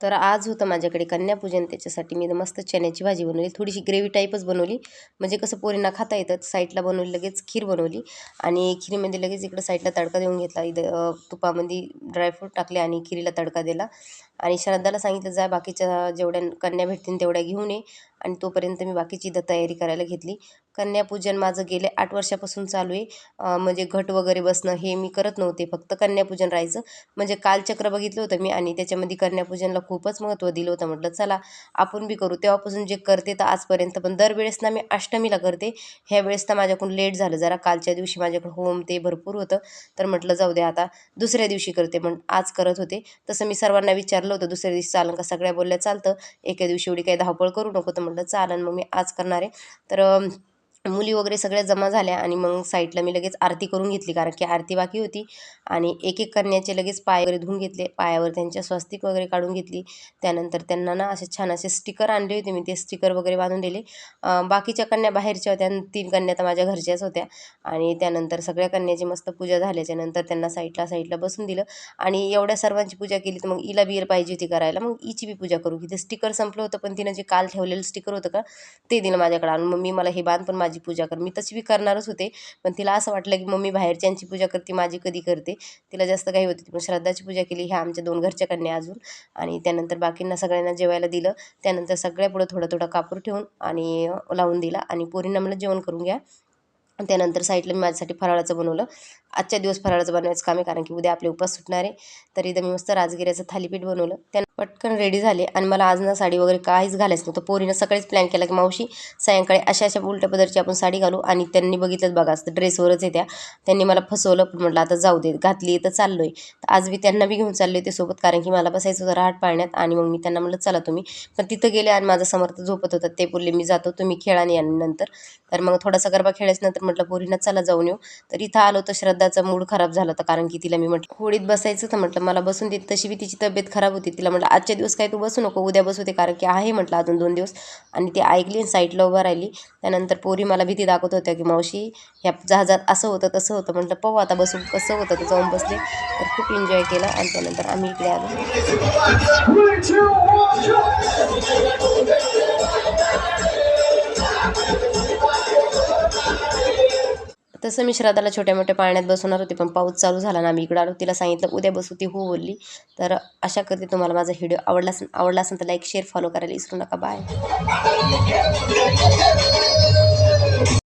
तर आज होतं माझ्याकडे कन्यापूजन, त्याच्यासाठी मी मस्त चण्याची भाजी बनवली, थोडीशी ग्रेव्ही टाईपच बनवली, म्हणजे कसं पोरींना खाता येतं. साईडला बनवली, लगेच खीर बनवली आणि खिरीमध्ये लगेच इकडं साईडला तडका देऊन घेतला. इथं तुपामध्ये ड्रायफ्रूट टाकले आणि खिरीला तडका दिला आणि श्रद्धाला सांगितलं जा बाकीच्या जेवढ्या कन्या भेटतील तेवढ्या घेऊन ये आणि तोपर्यंत मी बाकीची इथं तयारी करायला घेतली. कन्यापूजन माझं गेले 8 वर्षापासून चालू आहे. म्हणजे घट वगैरे बसणं हे मी करत नव्हते, फक्त कन्यापूजन राहायचं. म्हणजे कालचक्र बघितलं होतं मी आणि त्याच्यामध्ये कन्यापूजनला खूपच महत्त्व दिलं होतं. म्हटलं चला आपण बी करू. तेव्हापासून जे करते तर आजपर्यंत, पण दरवेळेस ना मी अष्टमीला करते. ह्या वेळेस ना माझ्याकडून लेट झालं जरा. कालच्या दिवशी माझ्याकडं होम ते भरपूर होतं, तर म्हटलं जाऊ दे आता दुसऱ्या दिवशी करते. पण आज करत होते. तसं मी सर्वांना विचारलं होतं दुसऱ्या दिवशी चालन का, सगळ्या बोलल्या चालतं, एका दिवशी एवढी काही धावपळ करू नको. तर म्हटलं चालन, मग मी आज करणार आहे. तर मुली वगैरे सगळ्या जमा झाल्या आणि मग साईडला मी लगेच आरती करून घेतली, कारण की आरती बाकी होती. आणि एक एक कन्याचे लगेच पाय वगैरे धुवून घेतले, पायावर त्यांच्या स्वस्तिक वगैरे काढून घेतली. त्यानंतर त्यांना ना असे छान असे स्टिकर आणले होते मी, ते स्टिकर वगैरे बांधून दिले. बाकीच्या कन्या बाहेरच्या होत्या, 3 कन्या तर माझ्या घरच्याच होत्या. आणि त्यानंतर सगळ्या कन्याची मस्त पूजा झाल्याच्या नंतर त्यांना साईडला बसून दिलं आणि एवढ्या सर्वांची पूजा केली. तर मग हिला बिर पाहिजे होती करायला, मग हिची बी पूजा करू की. ते स्टिकर संपलं होतं, पण तिनं जे काल ठेवलेलं स्टिकर होतं का ते दिलं माझ्याकडे आणून. मम्मी मला हे बांध, पण माझी पूजा कर. मी तशी बी करणारच होते, पण तिला असं वाटलं की मम्मी बाहेरच्यांची पूजा करते, माझी कधी करते. तिला जास्त काही होती. पण श्रद्धाची पूजा केली, ह्या आमच्या 2 घरच्या कन्या अजून. आणि त्यानंतर बाकींना सगळ्यांना जेवायला दिलं. त्यानंतर सगळ्या पुढं थोडा थोडा कापूर ठेवून आणि लावून दिला आणि पोरींना म्हणलं जेवण करून घ्या. त्यानंतर साईडला मी माझ्यासाठी फराळाचं बनवलं. आजच्या दिवस फराळाचं बनवायचं काम आहे, कारण की उद्या आपले उपवास सुटणार आहे. तर इथं मी मस्त राजगिऱ्याचं थालीपीठ बनवलं. त्यानं पटकन रेडी झाले आणि मला आज ना साडी वगैरे काहीच घालायचं नव्हतं. पोरीनं सकाळीच प्लॅन केला की मावशी सायंकाळी अशा उलट्या पदरची आपण साडी घालू, आणि त्यांनी बघितलंच बघा, असतं ड्रेसवरच आहे त्या. त्यांनी मला फसवलं, पण म्हटलं आता जाऊ दे, घातली तर चाललो आहे. तर आज मी त्यांना बी घेऊन चालले होते सोबत, कारण की मला बसायचं होतं रहाट पाळण्यात. आणि मग मी त्यांना म्हटलं चला तुम्ही, पण तिथं गेले आणि माझा समर्थ झोपत होता. ते बोलले मी जातो, तुम्ही खेळा आणि नंतर. तर मग थोडासा गरबा खेळायच्या नंतर म्हटलं पोरींना चला जाऊन येऊ. तर इथं आलो तर श्रद्धाचा मूड खराब झाला होता, कारण की तिला मी म्हटलं होळीत बसायचं, तर म्हटलं मला बसून देत. तशी बी तिची तब्येत खराब होती. तिला म्हटलं आजच्या दिवस काय तू बसू नको, उद्या बसू दे, कारण की आहे म्हटलं अजून 2 दिवस. आणि ती ऐकली आणि साईडला उभा राहिली. त्यानंतर पोरी मला भीती दाखवत होत्या की मावशी ह्या जहाजात असं होतं तसं होतं. म्हटलं पाहू आता बसून कसं होतं. तर जाऊन बसले, तर खूप एन्जॉय केला. आणि त्यानंतर आम्ही इकडे आलो. तसं मी श्रद्धाला छोट्या मोठ्या पाळण्यात बसवणार होते, पण पाऊस चालू झाला ना, आम्ही इकडं आलो. तिला सांगितलं उद्या बसू, ती हो बोलली. तर अशा करते. तुम्हाला माझा व्हिडिओ आवडला असेल तर लाईक शेअर फॉलो करायला विसरू नका. बाय.